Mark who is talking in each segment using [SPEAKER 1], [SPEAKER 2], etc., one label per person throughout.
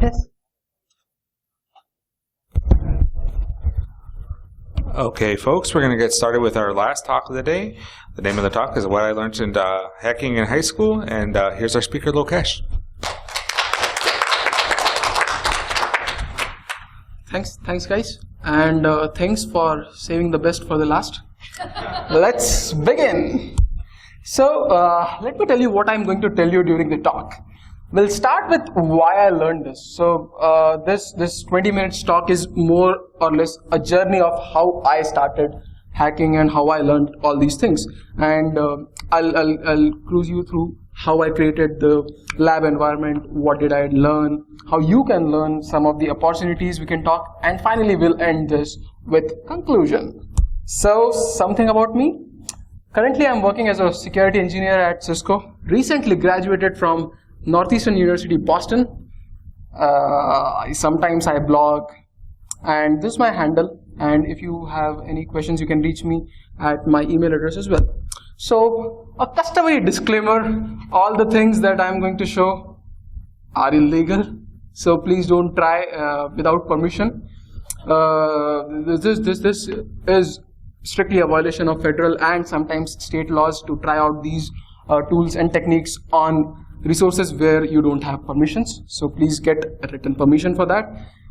[SPEAKER 1] Yes.
[SPEAKER 2] Okay, folks, we're going to get started with our last talk of the day. The name of the talk is What I Learned in Hacking in High School, and here's our speaker, Lokesh.
[SPEAKER 1] Thanks guys, and thanks for saving the best for the last. Let's begin. So let me tell you what I'm going to tell you during the talk. We'll start with why I learned this. So this 20 minutes talk is more or less a journey of how I started hacking and how I learned all these things. And I'll cruise you through how I created the lab environment, what did I learn, how you can learn, some of the opportunities we can talk, and finally we'll end this with conclusion. So something about me. Currently I'm working as a security engineer at Cisco. Recently graduated from Northeastern University, Boston. Sometimes I blog, and this is my handle, and if you have any questions you can reach me at my email address as well. So a customary disclaimer, all the things that I'm going to show are illegal, so please don't try without permission. This is strictly a violation of federal and sometimes state laws to try out these tools and techniques on resources where you don't have permissions, so please get a written permission for that.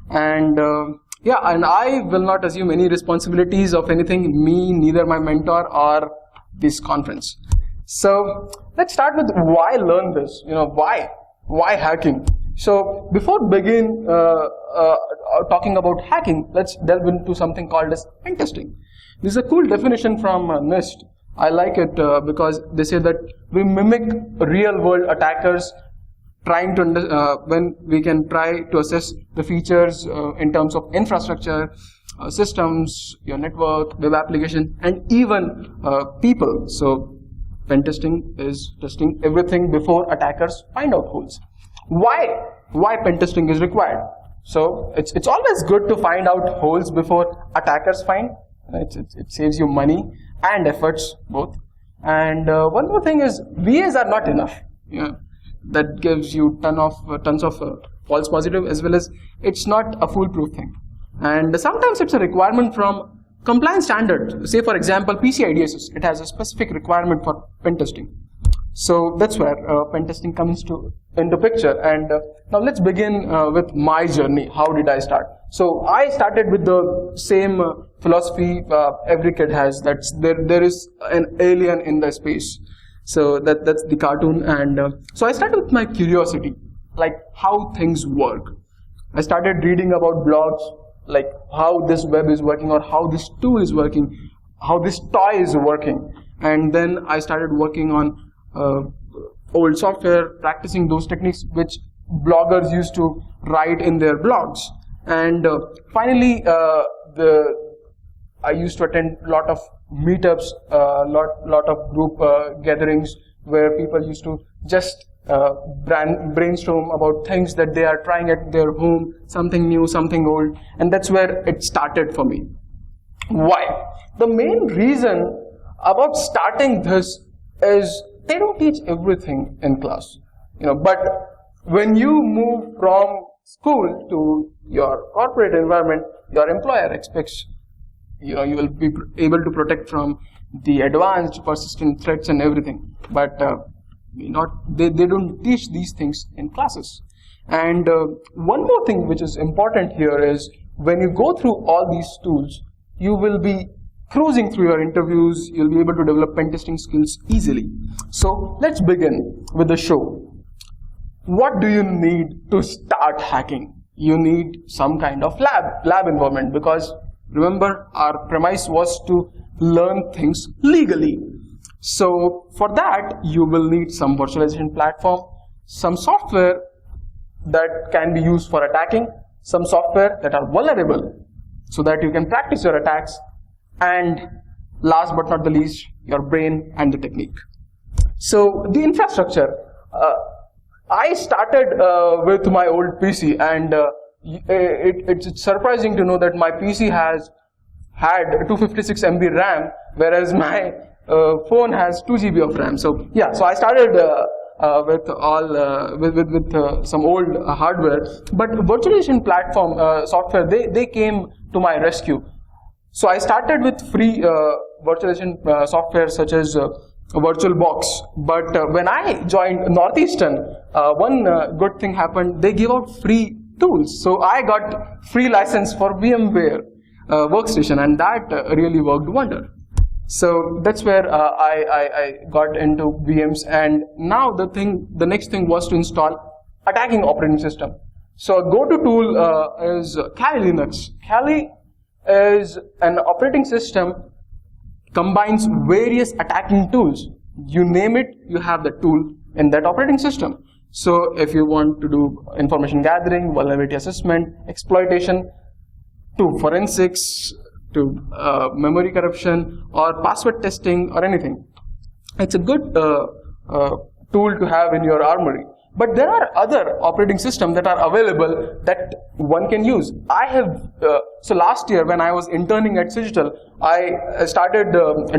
[SPEAKER 1] And yeah, and I will not assume any responsibilities of anything, me, neither my mentor or this conference. So let's start with why learn this, why hacking. So before begin talking about hacking, let's delve into something called as pen testing. This is a cool definition from NIST. I like it because they say that we mimic real-world attackers trying to when we can try to assess the features in terms of infrastructure, systems, your network, web application, and even people. So pen testing is testing everything before attackers find out holes. Why pen testing is required? So it's always good to find out holes before attackers find. It saves you money and efforts both. And one more thing is VAs are not enough. That gives you tons of false positive, as well as it's not a foolproof thing. And sometimes it's a requirement from compliance standard. Say for example PCI DSS, it has a specific requirement for pen testing. So that's where pen testing comes into picture. And now let's begin with my journey. How did I start? So I started with the same philosophy every kid has. That's there is an alien in the space. So that's the cartoon. And so I started with my curiosity, like how things work. I started reading about blogs, like how this web is working or how this tool is working, how this toy is working. And then I started working on old software, practicing those techniques which bloggers used to write in their blogs. And finally, I used to attend a lot of meetups, lot of group gatherings where people used to just brainstorm about things that they are trying at their home, something new, something old, and that's where it started for me. Why? The main reason about starting this is they don't teach everything in class, but when you move from school to your corporate environment, your employer expects you will be able to protect from the advanced persistent threats and everything, but they don't teach these things in classes. And one more thing which is important here is when you go through all these tools, you will be cruising through your interviews, you'll be able to develop pen testing skills easily. So let's begin with the show. What do you need to start hacking? You need some kind of lab environment, because remember our premise was to learn things legally. So for that you will need some virtualization platform, some software that can be used for attacking, some software that are vulnerable so that you can practice your attacks, and last but not the least, your brain and the technique. So the infrastructure, I started with my old PC, and it's surprising to know that my PC had 256 MB RAM, whereas my phone has 2 GB of RAM. So yeah, so I started with some old hardware, but virtualization platform software, they came to my rescue. So I started with free virtualization software such as VirtualBox, but when I joined Northeastern, one good thing happened. They give out free tools, so I got free license for VMware workstation, and that really worked wonder. So that's where I got into VMs, and now the next thing was to install attacking operating system. So a go-to tool is Kali Linux. Kali is an operating system, combines various attacking tools. You name it, you have the tool in that operating system. So if you want to do information gathering, vulnerability assessment, exploitation, to forensics, to memory corruption or password testing or anything, it's a good tool to have in your armory. But there are other operating systems that are available that one can use. I have, so last year when I was interning at Cigital, I started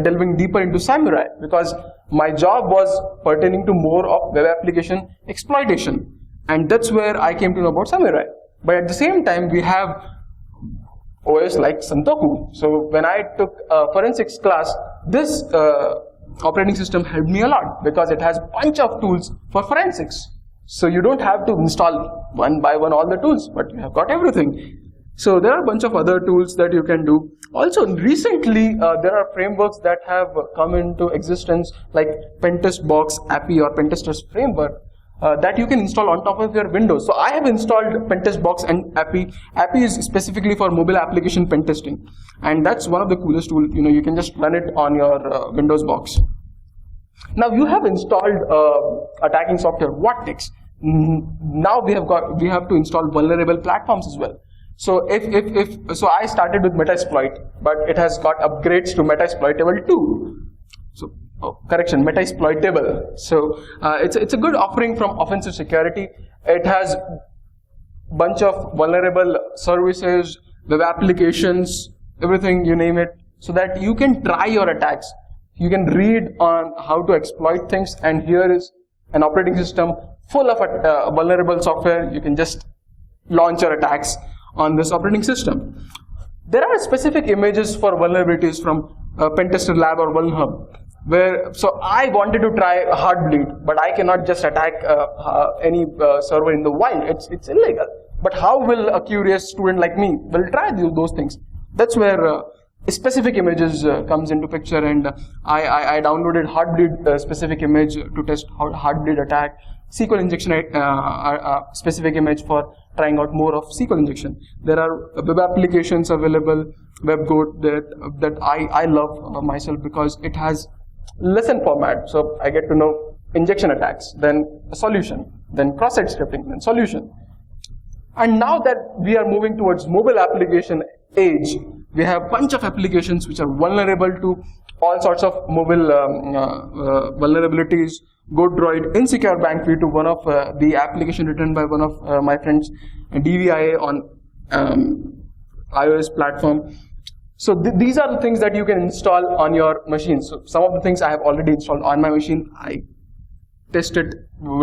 [SPEAKER 1] delving deeper into Samurai, because my job was pertaining to more of web application exploitation. And that's where I came to know about Samurai. But at the same time, we have OS like Santoku. So when I took a forensics class, this operating system helped me a lot, because it has a bunch of tools for forensics. So you don't have to install one by one all the tools, but you have got everything. So there are a bunch of other tools that you can do. Also, recently there are frameworks that have come into existence, like Pentest box, API, or Pentesters framework, that you can install on top of your Windows. So I have installed Pentest box and API. API is specifically for mobile application pen testing, and that's one of the coolest tools. You can just run it on your Windows box. Now you have installed attacking software. What next? Now we have to install vulnerable platforms as well. So so I started with Metasploit, but it has got upgrades to Metasploitable 2. So Metasploitable. So it's a good offering from offensive security. It has bunch of vulnerable services, web applications, everything, you name it, so that you can try your attacks. You can read on how to exploit things, and here is an operating system full of vulnerable software. You can just launch your attacks on this operating system. There are specific images for vulnerabilities from Pentester Lab or VulnHub, so I wanted to try Heartbleed, but I cannot just attack any server in the wild. It's illegal. But how will a curious student like me will try those things? That's where specific images comes into picture, and I downloaded Heartbleed specific image to test Heartbleed attack, SQL injection specific image for trying out more of SQL injection. There are web applications available, WebGoat, that I love myself, because it has lesson format. So I get to know injection attacks, then a solution, then cross-site scripting, then solution. And now that we are moving towards mobile application age, we have a bunch of applications which are vulnerable to all sorts of mobile vulnerabilities. GoDroid, Insecure Bank V2, one of the application written by one of my friends, DVIA on iOS platform. So these are the things that you can install on your machine. So some of the things I have already installed on my machine. I test it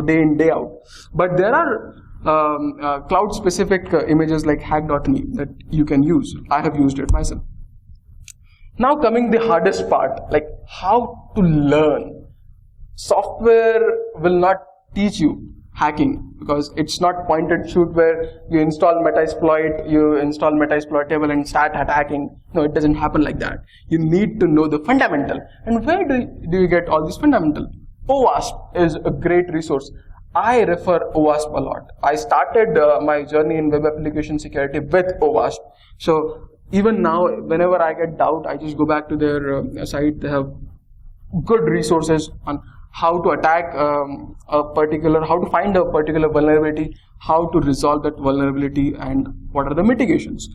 [SPEAKER 1] day in, day out. But there are cloud-specific images like hack.me that you can use. I have used it myself. Now coming the hardest part, like how to learn. Software will not teach you hacking, because it's not point and shoot where you install Metasploit, you install Metasploitable and start attacking. No, it doesn't happen like that. You need to know the fundamental. And where do you get all these fundamental? OWASP is a great resource. I refer OWASP a lot. I started my journey in web application security with OWASP. So even now, whenever I get doubt, I just go back to their site. They have good resources on how to attack how to find a particular vulnerability, how to resolve that vulnerability, and what are the mitigations.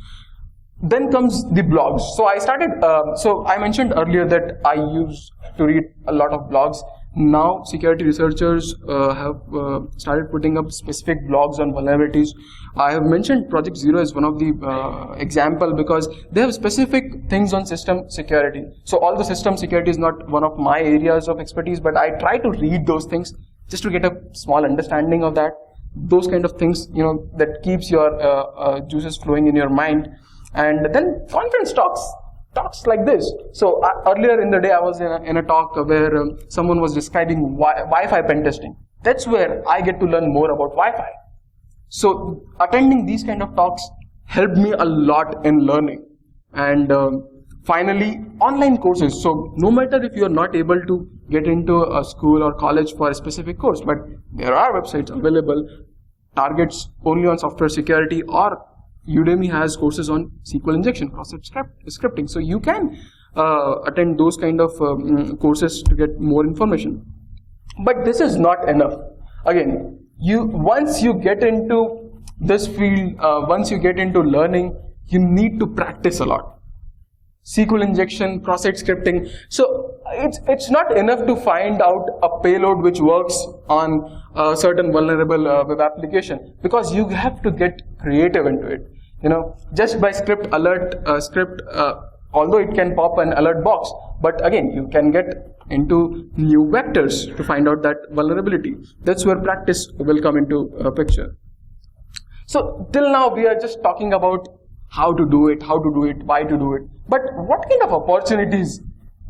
[SPEAKER 1] Then comes the blogs. So I started, so I mentioned earlier that I used to read a lot of blogs. Now security researchers have started putting up specific blogs on vulnerabilities. I have mentioned Project Zero as one of the example, because they have specific things on system security. So all the system security is not one of my areas of expertise, but I try to read those things just to get a small understanding of that. Those kind of things, that keeps your juices flowing in your mind. And then conference talks like this. So earlier in the day, I was in a talk where someone was describing Wi-Fi pen testing. That's where I get to learn more about Wi-Fi. So attending these kind of talks helped me a lot in learning. And finally, online courses. So no matter if you are not able to get into a school or college for a specific course, but there are websites available, targets only on software security, or Udemy has courses on SQL injection, cross-site scripting. So you can attend those kind of courses to get more information. But this is not enough. Again, once you get into this field, once you get into learning, you need to practice a lot. SQL injection, cross-site scripting. So it's not enough to find out a payload which works on a certain vulnerable web application, because you have to get creative into it. Just by script, although it can pop an alert box, but again, you can get into new vectors to find out that vulnerability. That's where practice will come into picture. So till now, we are just talking about how to do it, why to do it. But what kind of opportunities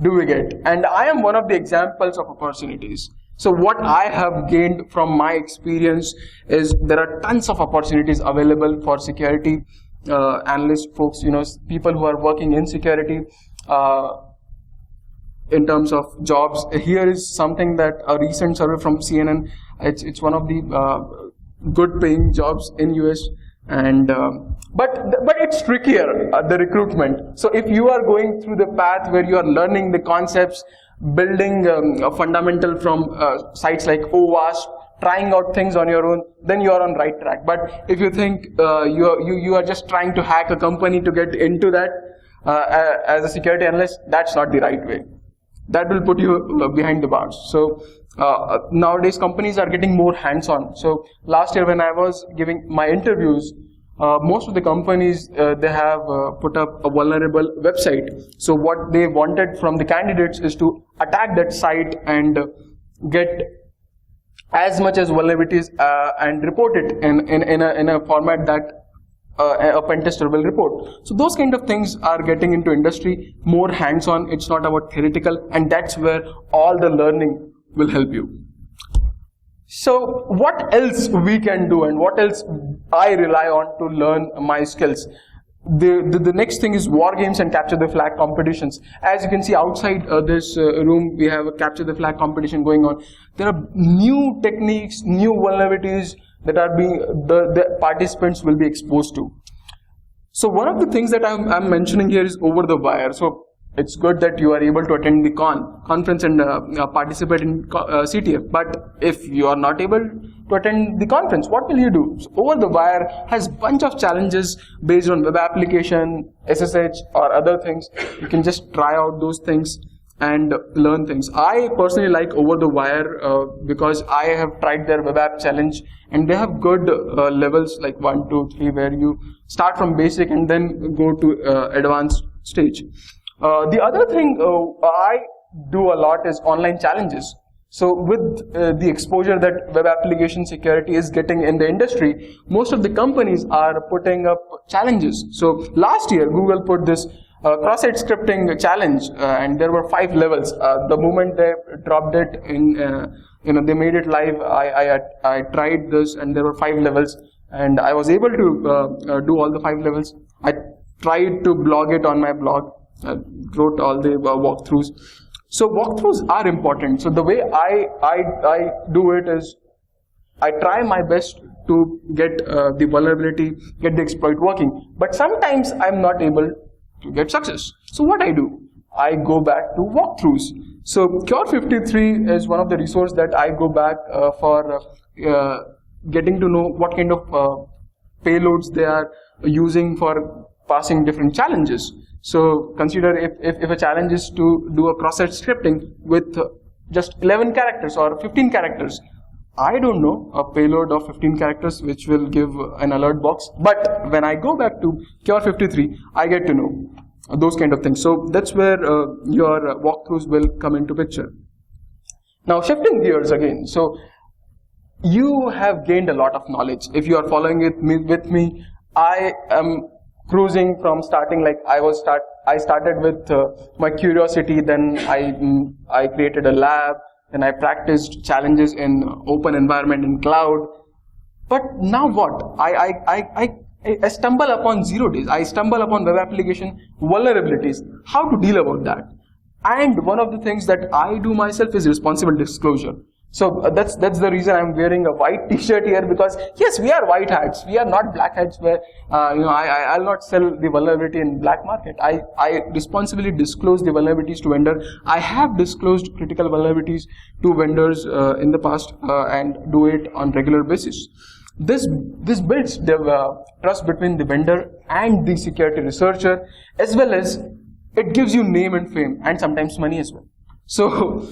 [SPEAKER 1] do we get? And I am one of the examples of opportunities. So what I have gained from my experience is there are tons of opportunities available for security analyst folks, people who are working in security in terms of jobs. Here is something that a recent survey from CNN, it's one of the good paying jobs in US. And but it's trickier, the recruitment. So if you are going through the path where you are learning the concepts, building a fundamental from sites like OWASP, trying out things on your own, then you are on right track. But if you think you are just trying to hack a company to get into that as a security analyst, that's not the right way. That will put you behind the bars. So nowadays companies are getting more hands-on. So last year when I was giving my interviews, most of the companies they have put up a vulnerable website. So what they wanted from the candidates is to attack that site and get as much as vulnerabilities and report it in a format that a pen tester will report. So those kind of things are getting into industry, more hands-on. It's not about theoretical, and that's where all the learning will help you. So what else we can do, and what else I rely on to learn my skills? The next thing is Wargames and capture the flag competitions. As you can see outside this room, we have a capture the flag competition going on. There are new techniques, new vulnerabilities that are being the participants will be exposed to. So one of the things that I'm mentioning here is over the wire. So it's good that you are able to attend the conference and participate in CTF. But if you are not able to attend the conference, what will you do? So over the wire has bunch of challenges based on web application, SSH or other things. You can just try out those things and learn things. I personally like over the wire because I have tried their web app challenge, and they have good levels like 1, 2, 3 where you start from basic and then go to advanced stage. The other thing I do a lot is online challenges. So with the exposure that web application security is getting in the industry, most of the companies are putting up challenges. So last year Google put this cross-site scripting challenge, and there were 5 levels. The moment they dropped it in, they made it live. I tried this, and there were 5 levels, and I was able to do all the 5 levels. I tried to blog it on my blog. I wrote all the walkthroughs. So walkthroughs are important. So the way I do it is I try my best to get the vulnerability, get the exploit working. But sometimes I'm not able to get success. So what I do? I go back to walkthroughs. So Cure53 is one of the resources that I go back for getting to know what kind of payloads they are using for passing different challenges. So consider if a challenge is to do a cross-site scripting with just 11 characters or 15 characters. I don't know a payload of 15 characters which will give an alert box. But when I go back to Cure53, I get to know those kind of things. So that's where your walkthroughs will come into picture. Now shifting gears again. So you have gained a lot of knowledge. If you are following it with me, I am cruising from starting, like I started with my curiosity, then I created a lab, and I practiced challenges in open environment in cloud. But now what? I stumble upon 0 days. I stumble upon web application vulnerabilities. How to deal about that? And one of the things that I do myself is responsible disclosure. So that's the reason I'm wearing a white T-shirt here, because yes, we are white hats. We are not black hats. Where I'll not sell the vulnerability in black market. I responsibly disclose the vulnerabilities to vendor. I have disclosed critical vulnerabilities to vendors in the past and do it on regular basis. This builds the trust between the vendor and the security researcher, as well as it gives you name and fame, and sometimes money as well. So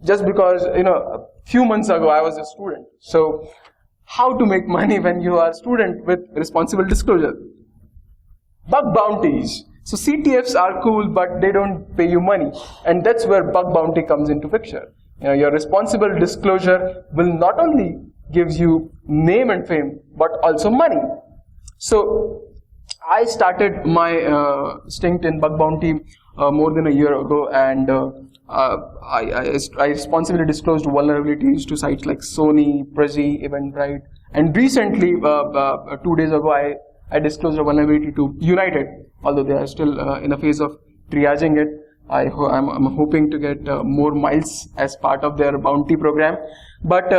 [SPEAKER 1] just because, a few months ago I was a student. So how to make money when you are a student with responsible disclosure? Bug bounties. So CTFs are cool, but they don't pay you money. And that's where bug bounty comes into picture. Your responsible disclosure will not only gives you name and fame, but also money. So I started my stint in bug bounty more than a year ago, and I responsibly disclosed vulnerabilities to sites like Sony, Prezi, Eventbrite, and recently, 2 days ago, I disclosed a vulnerability to United, although they are still in a phase of triaging it. I'm hoping to get more miles as part of their bounty program, but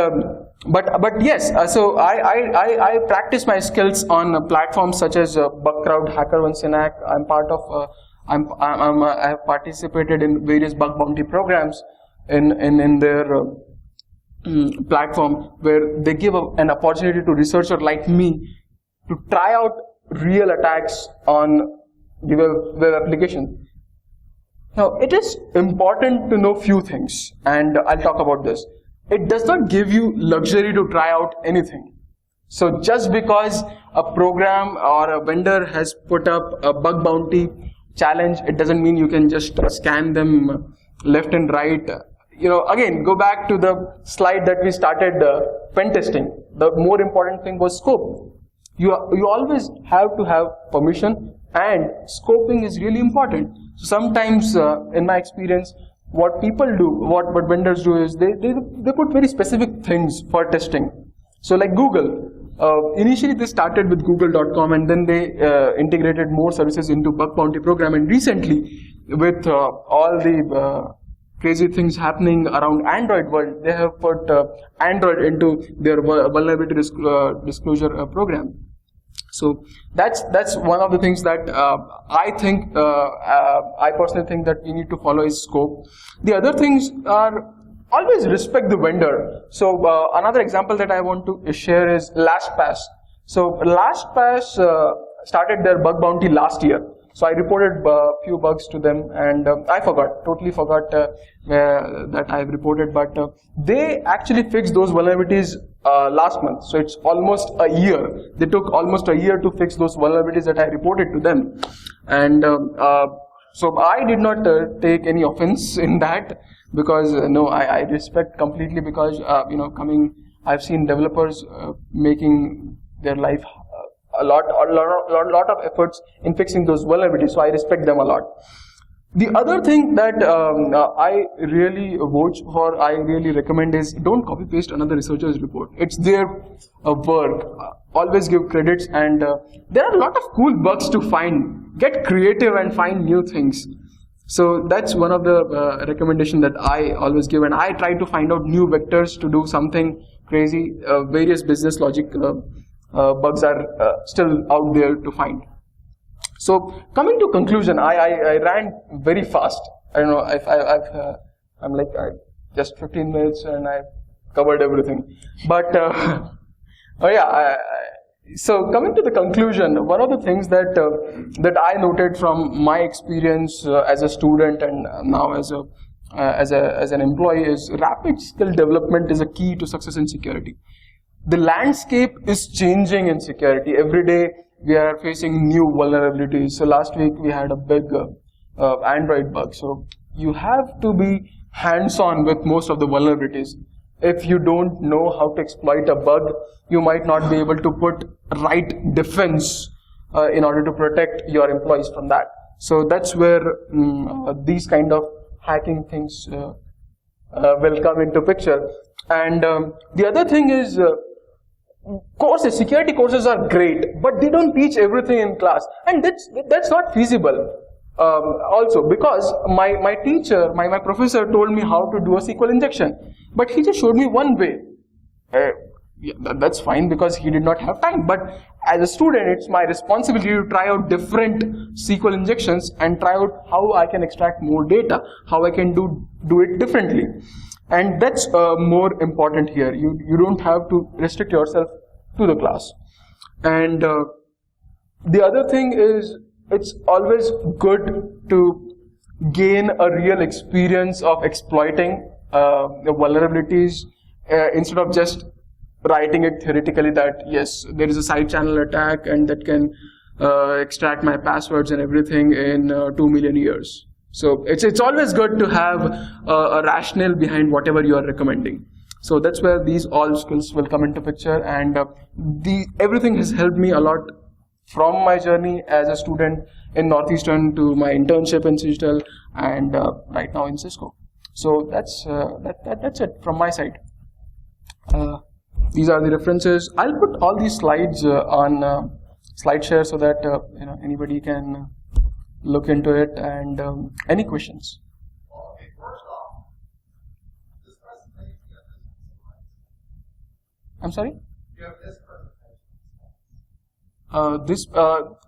[SPEAKER 1] yes. So I practice my skills on platforms such as Bugcrowd, HackerOne, Synack. I'm part of. I have participated in various bug bounty programs in their platform, where they give an opportunity to researcher like me to try out real attacks on the web application. Now, it is important to know few things, and I'll talk about this. It does not give you luxury to try out anything. So just because a program or a vendor has put up a bug bounty challenge, it doesn't mean you can just scan them left and right. Again, go back to the slide that we started pen testing. The more important thing was scope. You always have to have permission, and scoping is really important. So sometimes, in my experience, what people do, what vendors do is they put very specific things for testing. So like Google, initially they started with google.com, and then they integrated more services into bug bounty program, and recently with all the crazy things happening around Android world, they have put Android into their vulnerability disclosure program. So that's one of the things that I personally think that we need to follow is scope. The other things are always respect the vendor. So another example that I want to share is LastPass. So LastPass started their bug bounty last year. So I reported a few bugs to them, and I totally forgot that I've reported, but they actually fixed those vulnerabilities last month. So it's almost a year. They took almost a year to fix those vulnerabilities that I reported to them. And so I did not take any offense in that, because I respect completely, because I've seen developers making their life a lot of efforts in fixing those vulnerabilities, so I respect them a lot. The other thing that I really watch for, I really recommend is don't copy paste another researcher's report. It's their work. Always give credits, and there are a lot of cool bugs to find. Get creative and find new things. So that's one of the recommendation that I always give, and I try to find out new vectors to do something crazy. Various business logic bugs are still out there to find. So coming to conclusion, I ran very fast. I don't know if I'm like just 15 minutes and I covered everything. But so coming to the conclusion, one of the things that I noted from my experience as a student and now as an employee is rapid skill development is a key to success in security. The landscape is changing in security. Every day we are facing new vulnerabilities. So last week we had a big Android bug. So you have to be hands-on with most of the vulnerabilities. if you don't know how to exploit a bug, you might not be able to put right defense in order to protect your employees from that. So that's where these kind of hacking things will come into picture. And the other thing is, courses, security courses are great, but they don't teach everything in class, and that's not feasible. Also, because my teacher, my professor told me how to do a SQL injection, but he just showed me one way. Yeah, that's fine because he did not have time. But as a student, it's my responsibility to try out different SQL injections and try out how I can extract more data, how I can do it differently. And that's more important here. You don't have to restrict yourself to the class. And the other thing is, it's always good to gain a real experience of exploiting the vulnerabilities instead of just writing it theoretically that yes, there is a side channel attack and that can extract my passwords and everything in 2 million years. So it's always good to have a rationale behind whatever you are recommending. So that's where these all skills will come into picture, and everything has helped me a lot from my journey as a student in Northeastern to my internship in Digital and right now in Cisco. So that's it from my side. These are the references. I'll put all these slides on SlideShare so that anybody can look into it. And any questions?
[SPEAKER 3] Okay, first off, this presentation, you have this.
[SPEAKER 1] I'm sorry?
[SPEAKER 3] You have this presentation.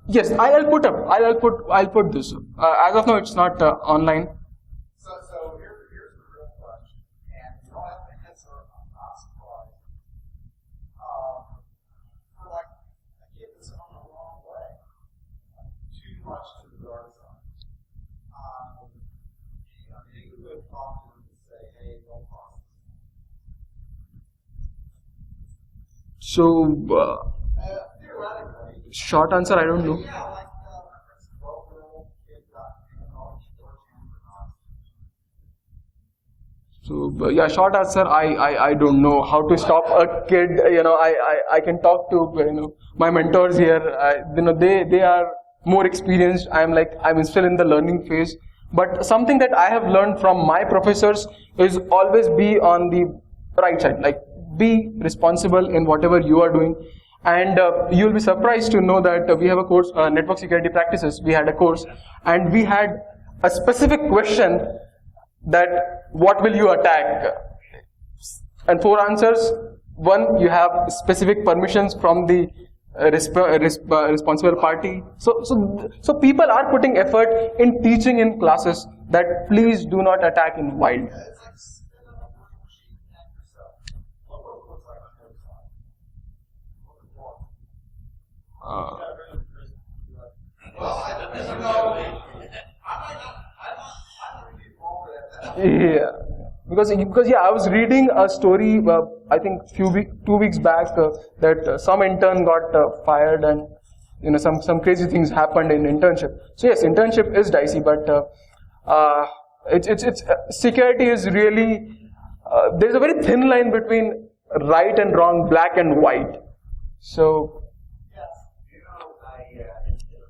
[SPEAKER 1] Yes, I'll put this up. As of now, it's not online.
[SPEAKER 3] So here's the real question, and you don't have to answer. I'm not surprised. For like a kid that's on the wrong way, too much to the dark side. You could talk to him and say, "Hey, don't cross this."
[SPEAKER 1] So,
[SPEAKER 3] Theoretically.
[SPEAKER 1] short answer, I don't know.
[SPEAKER 3] Yeah, like my friend's 12-year-old kid got knowledge torture.
[SPEAKER 1] So yeah, short answer, I don't know how to stop a kid. I can talk to my mentors here. They are more experienced. I'm still in the learning phase. But something that I have learned from my professors is always be on the right side. Like, be responsible in whatever you are doing. And you'll be surprised to know that we have a course, Network Security Practices. We had a course, and we had a specific question that what will you attack? And 4 answers. 1, you have specific permissions from the responsible party. So people are putting effort in teaching in classes that please do not attack in wild.
[SPEAKER 3] It's like spin up a virtual machine and hack yourself. Look what it looks like on the other side. Look at what. Well, I don't know. I'm going to be wrong with that.
[SPEAKER 1] Yeah, because I was reading a story. I think 2 weeks back that some intern got fired, and some crazy things happened in internship. So yes, internship is dicey, but it's security is really there's a very thin line between right and wrong, black and white. So.
[SPEAKER 4] Yes, I did a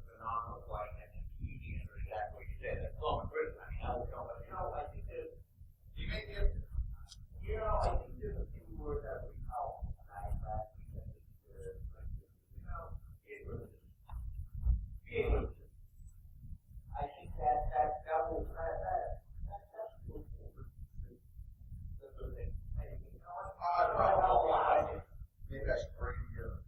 [SPEAKER 4] phenomenal flight and easy answer exactly what you said. That's all I'm critical. I was going, I think there's,
[SPEAKER 3] You may give.
[SPEAKER 4] I think there's a few words that we call, and I actually said it, I think that will that's cool. That's what they say.
[SPEAKER 3] Maybe I should bring it here.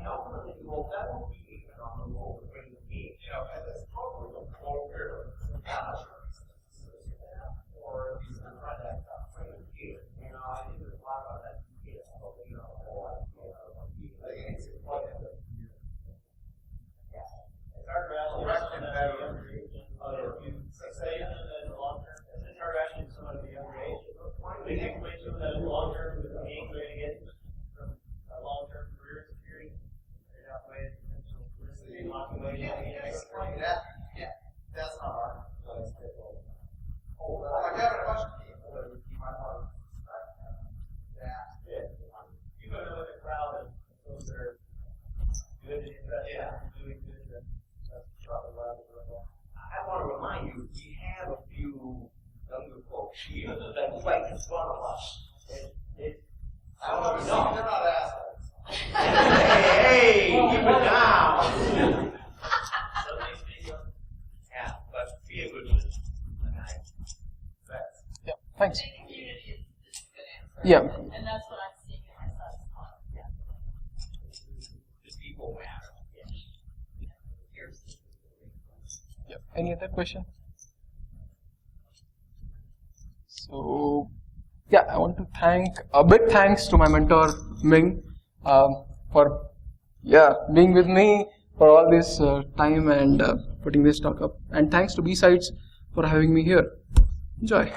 [SPEAKER 4] Ultimately, well, that won't be even on the roll to bring the game.
[SPEAKER 3] And that's probably the whole period. I'm not sure if it's or if he's going to try that stuff.
[SPEAKER 4] I think there's a lot about that. It's hard to actually say that as a long term. It's hard to actually someone at a younger age. We think way someone that is long term with the game going to get a long term career in security. They're not way potential risk walking away.
[SPEAKER 3] Yeah, that's not our place. Oh, I got a question.
[SPEAKER 4] it's fun to watch. I don't know.
[SPEAKER 3] They're not assholes.
[SPEAKER 4] Hey, keep it down. Yeah, but be a good listener.
[SPEAKER 1] Yeah, thanks.
[SPEAKER 5] I think unity is a good answer.
[SPEAKER 1] Yeah.
[SPEAKER 5] And that's what I'm seeing in myself.
[SPEAKER 4] The people matter.
[SPEAKER 1] Yeah. Any other question? So, yeah, I want to thank a big thanks to my mentor Ming for being with me for all this time and putting this talk up. And thanks to BSides for having me here. Enjoy.